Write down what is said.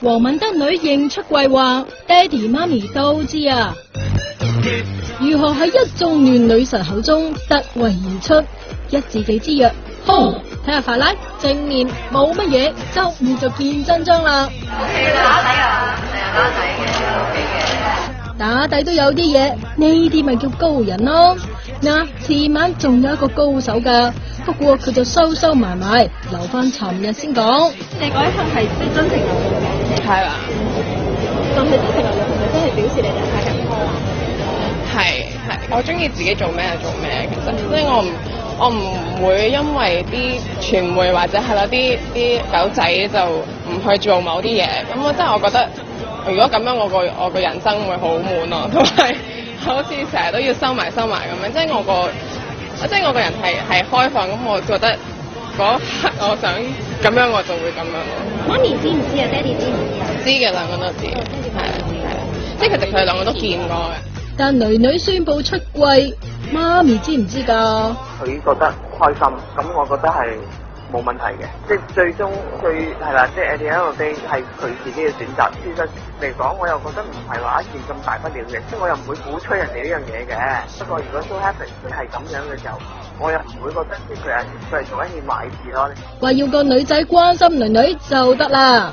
黃敏德女認出櫃話，爹哋媽咪都知啊。如何喺一眾亂女神口中突圍而出？一字記之曰空。睇下法拉正面冇乜嘢，周五就見真章啦。打底啊，成日打底嘅，OK嘅。打底都有啲嘢，呢啲咪叫高人咯。嗱，前晚仲有一個高手噶，不過佢就收埋，留翻尋日先講。你嗰一刻係即係真情流露嘅，係啦，但係真情流露係咪真係表示你哋拍緊拖啊？係，我中意自己做咩就做咩，其實即係我唔會因為啲傳媒或者係啦啲狗仔就唔去做某啲嘢，咁我真係我覺得如果咁樣我個人生會好悶咯，同埋好似成日都要收埋咁樣，即係我個人係開放，咁我覺得嗰刻我想咁樣我就會咁樣咯。媽咪知唔知啊？爹哋知唔知啊？知嘅，兩個都知，係啦，即係其實佢哋兩個都見過嘅。但女宣布出櫃，媽咪知唔知㗎？佢覺得開心，咁我覺得係冇問題嘅，即係最終係啦，即係 at the end of the day 係佢自己嘅選擇。事實嚟講，我又覺得唔係話一件咁大不了嘅，即係我又唔會鼓吹人哋呢樣嘢嘅。不過如果 so happen 係咁樣嘅時候，我又唔會覺得佢係做一件壞事咯。話要個女仔關心女就得啦。